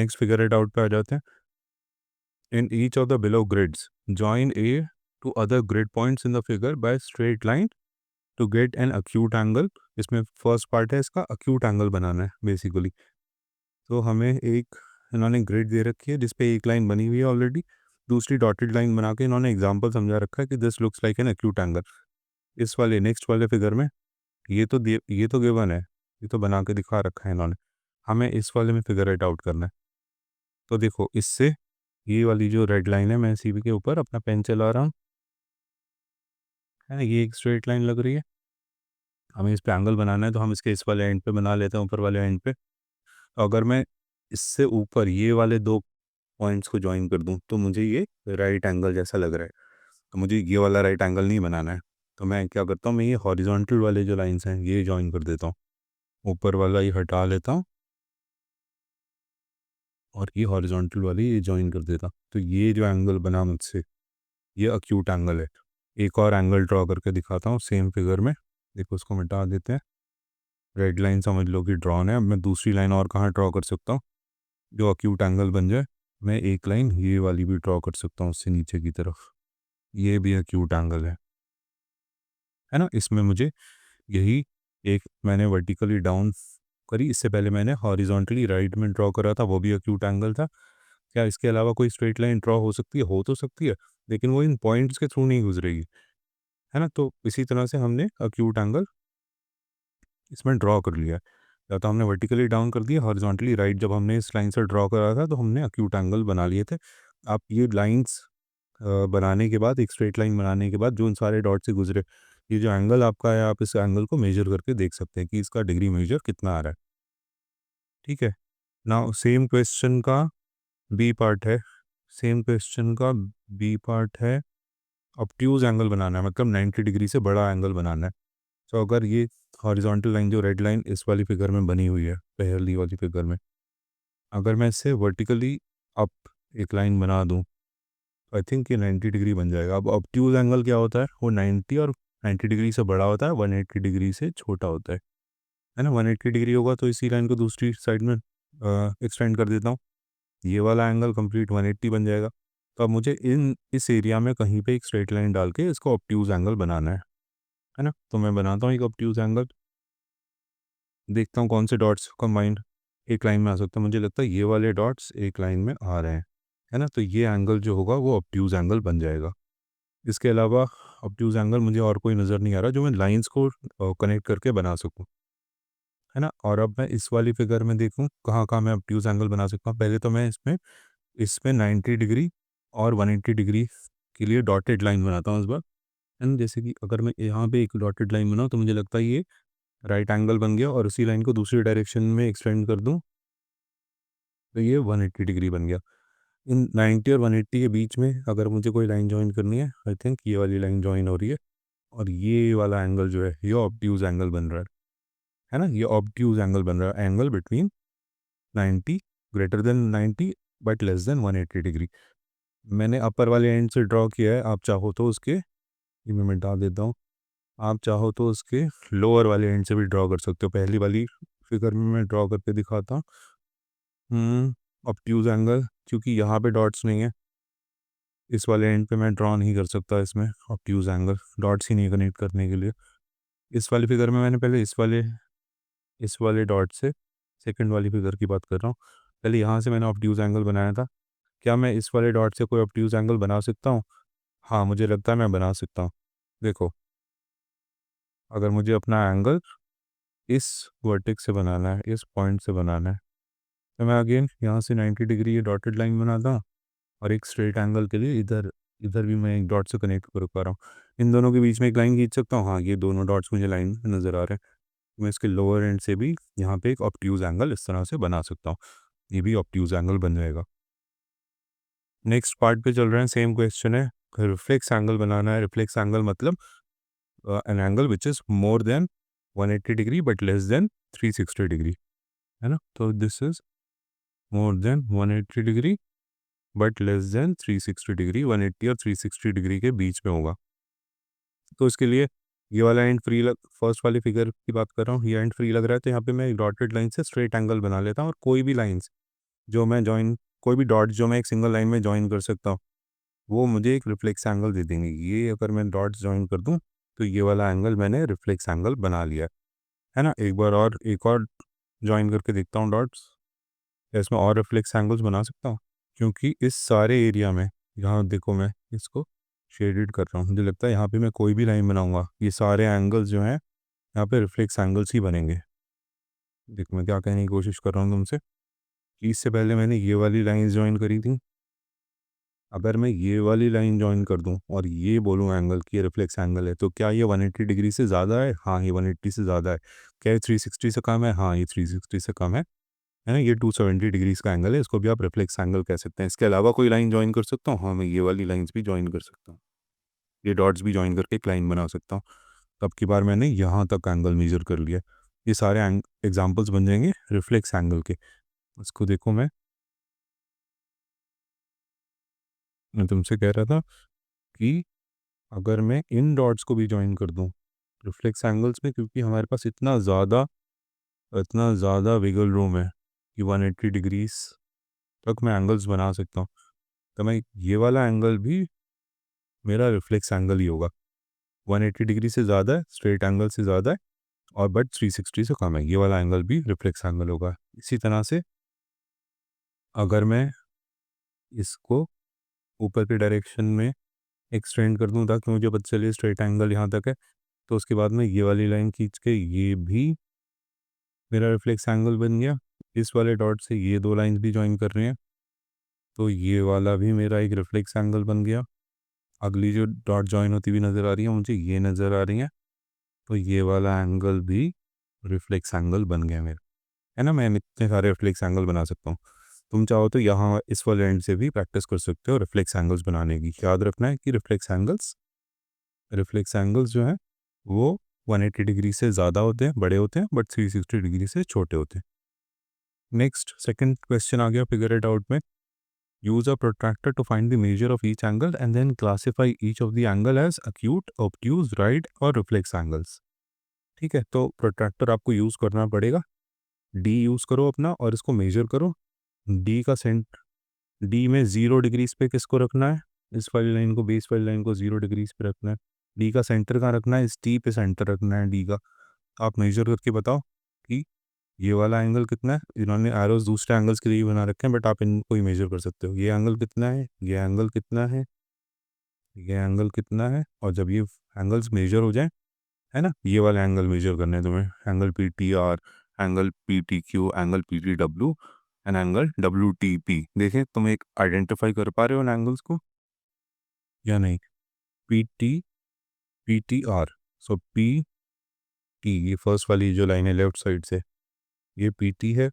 Next figure it out पे आ जाते हैं। In each of the below grids join a two other grid points in the figure by straight line to get an acute angle. इसमें first part है, इसका acute angle बनाना है basically. तो हमें एक इन्होंने ग्रिड दे रखी है जिसपे एक लाइन बनी हुई है ऑलरेडी, दूसरी डॉटेड लाइन बना के इन्होंने एग्जांपल समझा रखा है कि this looks like an acute angle. इस वाले नेक्स्ट वाले फिगर में ये तो गिवन है, ये तो बना के दिखा रखा है इन्होंने, हमें इस वाले में फिगर इट आउट करना है। तो देखो इससे ये वाली जो रेड लाइन है, मैं इसी के ऊपर अपना पेन चला रहा हूँ, है ना, ये एक स्ट्रेट लाइन लग रही है। हमें इस पे एंगल बनाना है तो हम इसके इस वाले एंड पे बना लेते हैं, ऊपर वाले एंड पे। तो अगर मैं इससे ऊपर ये वाले दो पॉइंट्स को ज्वाइन कर दूं तो मुझे ये राइट एंगल जैसा लग रहा है, तो मुझे ये वाला राइट एंगल नहीं बनाना है। तो मैं क्या करता हूँ, मैं ये हॉरिजॉन्टल वाले जो लाइंस हैं ये ज्वाइन कर देता हूँ, ऊपर वाला ये हटा लेता हूँ और ये हॉरिजॉन्टल वाली ये ज्वाइन कर देता हूँ। तो ये जो एंगल बना मुझसे, ये अक्यूट एंगल है। एक और एंगल ड्रॉ करके दिखाता हूँ सेम फिगर में। देखो उसको मिटा देते हैं, रेड लाइन समझ लो कि ड्रॉन है। अब मैं दूसरी लाइन और कहाँ ड्रॉ कर सकता हूँ जो अक्यूट एंगल बन जाए? मैं एक लाइन ये वाली भी ड्रॉ कर सकता हूँ उससे नीचे की तरफ, ये भी अक्यूट एंगल है ना। इसमें मुझे यही एक मैंने वर्टिकली डाउन करी, इससे पहले मैंने हॉरिजॉन्टली राइट में ड्रॉ करा था, वो भी अक्यूट एंगल था। क्या इसके अलावा कोई स्ट्रेट लाइन ड्रॉ हो सकती है? हो तो सकती है, लेकिन वो इन पॉइंट्स के थ्रू नहीं गुजरेगी, है ना। तो इसी तरह से हमने अक्यूट एंगल इसमें ड्रॉ कर लिया। या तो हमने वर्टिकली डाउन कर दिया, हॉरिजॉन्टली राइट जब हमने इस लाइन से ड्रॉ करा था तो हमने अक्यूट एंगल बना लिए थे। आप ये लाइंस बनाने के बाद, एक स्ट्रेट लाइन बनाने के बाद जो इन सारे डॉट से गुजरे, ये जो एंगल आपका है, आप इस एंगल को मेजर करके देख सकते हैं कि इसका डिग्री मेजर कितना आ रहा है। ठीक है, नाउ सेम क्वेश्चन का बी पार्ट है, सेम क्वेश्चन का बी पार्ट है, ऑब्ट्यूज एंगल बनाना है, मतलब 90 डिग्री से बड़ा एंगल बनाना है। तो अगर ये हॉरिजॉन्टल लाइन जो रेड लाइन इस वाली फिगर में बनी हुई है, पहली वाली फिगर में, अगर मैं इससे वर्टिकली अप एक लाइन बना दूं तो आई थिंक ये 90 डिग्री बन जाएगा। अब ऑब्ट्यूज एंगल क्या होता है? वो 90 और 90 डिग्री से बड़ा होता है, 180 डिग्री से छोटा होता है ना। 180 डिग्री होगा तो इसी लाइन को दूसरी साइड में एक्सटेंड कर देता हूँ, ये वाला एंगल कंप्लीट 180 बन जाएगा। तो अब मुझे इस एरिया में कहीं पे एक स्ट्रेट लाइन डाल के इसको ऑब्ट्यूज एंगल बनाना है ना। तो मैं बनाता हूँ एक ऑब्ट्यूज एंगल, देखता हूँ कौन से डॉट्स कंबाइंड एक लाइन में आ सकता है। मुझे लगता है ये वाले डॉट्स एक लाइन में आ रहे हैं, है ना। तो ये एंगल जो होगा वो ऑब्ट्यूज एंगल बन जाएगा। इसके अलावा ऑब्ट्यूज एंगल मुझे और कोई नज़र नहीं आ रहा जो मैं लाइंस को कनेक्ट करके बना सकूँ, है ना। और अब मैं इस वाली फिगर में देखूँ कहाँ कहाँ मैं ऑब्ट्यूज एंगल बना सकता हूँ। पहले तो मैं इसमें 90 डिग्री और 180 डिग्री के लिए डॉटेड लाइन बनाता हूँ इस बार, है ना। जैसे कि अगर मैं यहाँ पे एक डॉटेड लाइन बनाऊँ तो मुझे लगता है ये राइट एंगल बन गया, और उसी लाइन को दूसरी डायरेक्शन में एक्सटेंड कर दूँ तो ये 180 डिग्री बन गया। इन 90 और 180 के बीच में अगर मुझे कोई लाइन ज्वाइन करनी है, आई थिंक ये वाली लाइन ज्वाइन हो रही है, और ये वाला एंगल जो है ये ऑब्ट्यूज एंगल बन रहा है ना। ये ऑब्ट्यूज एंगल बन रहा है, angle between 90 greater than 90 but less than 180 degree. मैंने अपर वाले एंड से ड्रॉ किया है, आप चाहो तो उसके, ये मैं मिटा देता हूँ, आप चाहो तो उसके लोअर वाले एंड से भी ड्रॉ कर सकते हो। पहली वाली फिगर में मैं ड्रॉ करके दिखाता हूँ ऑब्ट्यूज एंगल, क्योंकि यहाँ पे डॉट्स नहीं है इस वाले एंड पे, मैं ड्रॉ नहीं कर सकता इसमें ऑब्ट्यूज एंगल, डॉट्स ही नहीं कनेक्ट करने के लिए। इस वाली फिगर में मैंने पहले इस वाले डॉट से, सेकंड वाली फिगर की बात कर रहा हूँ, पहले यहाँ से मैंने ऑब्ट्यूज एंगल बनाया था। क्या मैं इस वाले डॉट से कोई ऑब्ट्यूज एंगल बना सकता हूँ? हाँ, मुझे लगता है मैं बना सकता हूँ। देखो, अगर मुझे अपना एंगल इस वर्टेक्स से बनाना है, इस पॉइंट से बनाना है, तो मैं अगेन यहाँ से 90 डिग्री ये डॉटेड लाइन बनाता हूँ, और एक स्ट्रेट एंगल के लिए इधर इधर भी मैं एक डॉट से कनेक्ट कर पा रहा हूँ। इन दोनों के बीच में एक लाइन खींच सकता हूँ। हाँ, ये दोनों डॉट्स मुझे लाइन नज़र आ रहे हैं। मैं इसके लोअर एंड से भी यहाँ पे एक ऑब्ट्यूज एंगल इस तरह से बना सकता हूँ, ये भी ऑब्ट्यूज एंगल बन जाएगा। नेक्स्ट पार्ट पे चल रहे हैं, सेम क्वेश्चन है, रिफ्लेक्स एंगल बनाना है। रिफ्लेक्स एंगल मतलब an angle which is more than 180 degree but less than 360 degree, है ना। तो this is more than 180 degree but less than 360 degree, 180 और 360 डिग्री के बीच में होगा। तो इसके लिए ये वाला एंड फ्री फर्स्ट वाली फिगर की बात कर रहा हूँ, ये एंड फ्री लग रहा है, तो यहाँ पे मैं एक डॉटेड लाइन से स्ट्रेट एंगल बना लेता हूँ, और कोई भी लाइंस जो मैं जॉइन कोई भी डॉट जो मैं एक सिंगल लाइन में जॉइन कर सकता हूँ वो मुझे एक रिफ्लेक्स एंगल दे देंगे। ये अगर मैं डॉट्स जॉइन कर दूँ तो ये वाला एंगल मैंने रिफ्लेक्स एंगल बना लिया है ना। एक और जॉइन करके देखता हूँ डॉट्स, या इसमें और रिफ्लेक्स एंगल्स बना सकता हूँ, क्योंकि इस सारे एरिया में यहाँ देखो मैं इसको शेडेड कर रहा हूँ, मुझे लगता है यहाँ पे मैं कोई भी लाइन बनाऊंगा ये सारे एंगल्स जो हैं यहाँ पे रिफ्लेक्स एंगल्स ही बनेंगे। देखो मैं क्या कहने की कोशिश कर रहा हूँ तुमसे कि इससे पहले मैंने ये वाली लाइन ज्वाइन करी थी, अगर मैं ये वाली लाइन ज्वाइन कर दूं और ये बोलूं एंगल की रिफ्लेक्स एंगल है, तो क्या ये 180 डिग्री से ज़्यादा है? हाँ ये 180 से ज़्यादा है। क्या ये 360 से कम है? हाँ ये 360 से कम है ना। ये 270 डिग्रीज का एंगल है, इसको भी आप रिफ्लेक्स एंगल कह सकते हैं। इसके अलावा कोई लाइन ज्वाइन कर सकता हूँ? हाँ मैं ये वाली लाइन्स भी ज्वाइन कर सकता हूँ, ये डॉट्स भी ज्वाइन करके एक लाइन बना सकता हूँ। अब की बार मैंने यहाँ तक एंगल मेजर कर लिया। ये सारे एग्जाम्पल्स बन जाएंगे रिफ्लेक्स एंगल के। इसको देखो मैं तुमसे कह रहा था कि अगर मैं इन डॉट्स को भी ज्वाइन कर दूं रिफ्लेक्स एंगल्स में, क्योंकि हमारे पास इतना ज़्यादा विगल रूम है कि 180 डिग्रीज तक मैं एंगल्स बना सकता हूँ, तो मैं ये वाला एंगल भी मेरा रिफ्लेक्स एंगल ही होगा। 180 डिग्री से ज़्यादा है, स्ट्रेट एंगल से ज़्यादा है, और बट 360 से कम है, ये वाला एंगल भी रिफ्लेक्स एंगल होगा। इसी तरह से अगर मैं इसको ऊपर के डायरेक्शन में एक्सटेंड कर दूँ ताकि मुझे पता चले स्ट्रेट एंगल यहाँ तक है, तो उसके बाद में ये वाली लाइन खींच के ये भी मेरा रिफ्लेक्स एंगल बन गया। इस वाले डॉट से ये दो लाइंस भी ज्वाइन कर रहे हैं, तो ये वाला भी मेरा एक रिफ्लेक्स एंगल बन गया। अगली जो डॉट ज्वाइन होती हुई नज़र आ रही है मुझे ये नज़र आ रही है, तो ये वाला एंगल भी रिफ्लेक्स एंगल बन गया मेरा, है ना। मैं इतने सारे रिफ्लेक्स एंगल बना सकता हूँ। तुम चाहो तो यहाँ इस वाले एंड से भी प्रैक्टिस कर सकते हो रिफ्लेक्स एंगल्स बनाने की। याद रखना है कि रिफ्लेक्स एंगल्स जो हैं वो 180 डिग्री से ज़्यादा होते हैं, बड़े होते हैं, बट 360 डिग्री से छोटे होते हैं। नेक्स्ट सेकंड क्वेश्चन आ गया फिगर इट आउट में। Use a protractor to find the measure of each angle and then classify each of the angle as acute, obtuse, right और रिफ्लेक्स एंगल्स। ठीक है, तो प्रोट्रैक्टर आपको यूज़ करना पड़ेगा। डी यूज़ करो अपना और इसको मेजर करो। डी का सेंट डी में 0 डिग्रीज पे किसको रखना है? इस वाली लाइन को, बेस वाली लाइन को 0 डिग्रीज पे रखना है। डी का सेंटर कहाँ रखना है? इस टी पे सेंटर रखना है डी का। आप मेजर करके बताओ कि ये वाला एंगल कितना है। इन्होंने एरोज दूसरे एंगल्स के लिए बना रखे हैं, बट आप इनको ही मेजर कर सकते हो। ये एंगल कितना है, ये एंगल कितना है, ये एंगल कितना है, और जब ये एंगल्स मेजर हो जाए, है ना, ये वाला एंगल मेजर करने हैं तुम्हें, angle P T R, angle P T Q, angle P T W and angle W T P. देखें तुम एक आइडेंटिफाई कर पा रहे हो इन एंगल्स को या नहीं? पी टी आर, सो पी टी, ये फर्स्ट वाली जो लाइन है लेफ्ट साइड से, ये पी टी है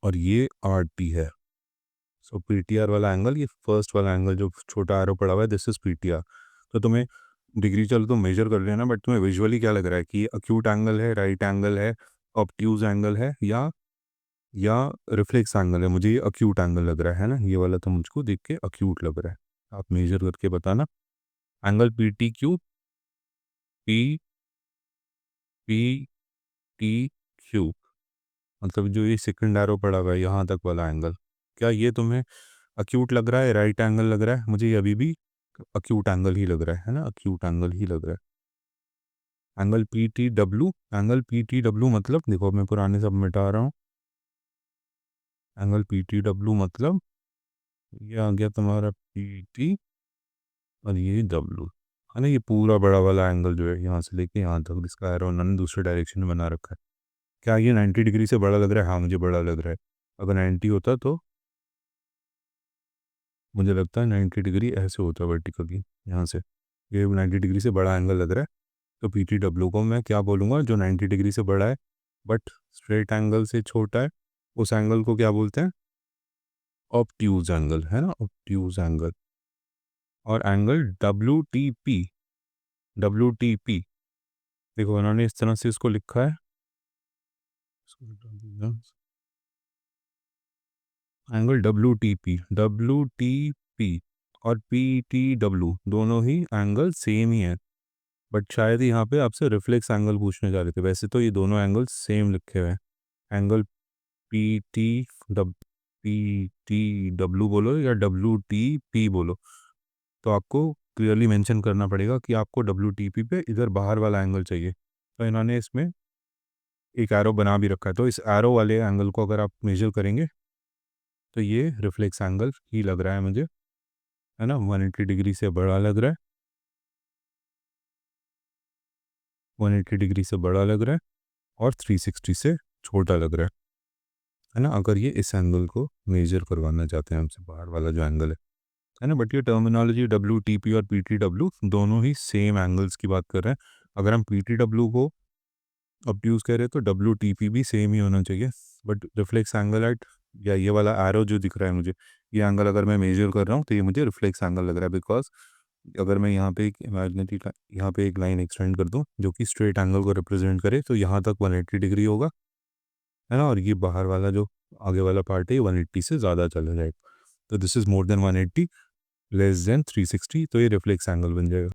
और ये आर टी है। सो पी टी आर वाला एंगल, ये फर्स्ट वाला एंगल जो छोटा एरो पड़ा हुआ है, this is P T R. तो तुम्हें डिग्री चलो तो मेजर कर लेना, बट तुम्हें विजुअली क्या लग रहा है कि ये अक्यूट एंगल है, राइट एंगल है, ऑब्ट्यूज एंगल है, या रिफ्लेक्स एंगल है? मुझे ये अक्यूट एंगल लग रहा है ना, ये वाला तो मुझको देख के अक्यूट लग रहा है। आप मेजर करके बताना। Angle P T Q, P P T Q, मतलब जो ये सेकंड एरो पड़ा हुआ है यहाँ तक वाला एंगल, क्या ये तुम्हें अक्यूट लग रहा है, राइट एंगल लग रहा है? मुझे ये अभी भी अक्यूट एंगल ही लग रहा है ना, अक्यूट एंगल ही लग रहा है। एंगल पी टी डब्ल्यू मतलब देखो मैं पुराने सब मिटा रहा हूँ। एंगल पी टी डब्ल्यू मतलब ये आ गया तुम्हारा पी टी और ये डब्ल्यू, है ना। ये पूरा बड़ा वाला एंगल जो है यहाँ से लेके यहाँ तक, इसका एरो उन्होंने दूसरे डायरेक्शन में बना रखा है। क्या ये 90 डिग्री से बड़ा लग रहा है? हाँ मुझे बड़ा लग रहा है। अगर 90 होता तो मुझे लगता है 90 डिग्री ऐसे होता है वर्टिकली यहाँ से, ये 90 डिग्री से बड़ा एंगल लग रहा है। तो पी टी डब्ल्यू को मैं क्या बोलूँगा? जो 90 डिग्री से बड़ा है बट स्ट्रेट एंगल से छोटा है, उस एंगल को क्या बोलते हैं? ऑब्ट्यूज एंगल, है ना, ऑब्ट्यूज एंगल। और एंगल डब्ल्यू टी पी देखो उन्होंने इस तरह से इसको लिखा है, एंगल डब्ल्यू टी पी और पी टी डब्ल्यू दोनों ही एंगल सेम ही है, बट शायद यहाँ पे आपसे रिफ्लेक्स एंगल पूछने जा रहे थे। वैसे तो ये दोनों एंगल सेम लिखे हुए हैं, एंगल पी टी WTW बोलो या WTP बोलो, तो आपको क्लियरली मेंशन करना पड़ेगा कि आपको WTP पे इधर बाहर वाला एंगल चाहिए। तो इन्होंने इसमें एक एरो बना भी रखा है, तो इस एरो वाले एंगल को अगर आप मेजर करेंगे तो ये रिफ्लेक्स एंगल ही लग रहा है मुझे, है ना। 180 डिग्री से बड़ा लग रहा है, 180 डिग्री से बड़ा लग रहा है और 360 से छोटा लग रहा है ना। अगर ये इस एंगल को मेजर करवाना चाहते हैं हमसे, बाहर वाला जो एंगल है ना। बट ये टर्मिनोलॉजी WTP और PTW दोनों ही सेम एंगल्स की बात कर रहे हैं। अगर हम PTW को अब यूज़ कर रहे हैं तो WTP भी सेम ही होना चाहिए। बट रिफ्लेक्स एंगल एट, या ये वाला एरो जो दिख रहा है मुझे, ये एंगल अगर मैं मेजर कर रहा हूँ तो ये मुझे रिफ्लेक्स एंगल लग रहा है। बिकॉज अगर मैं यहाँ पे एक इमेजिनरी यहाँ पे एक लाइन एक्सटेंड कर दूँ जो कि स्ट्रेट एंगल को रिप्रेजेंट करे, तो यहाँ तक 180 डिग्री होगा, है ना। और ये बाहर वाला जो आगे वाला पार्ट है ये 180 से ज़्यादा चला जाएगा। तो this is more than 180 less than 360, तो ये रिफ्लेक्स एंगल बन जाएगा।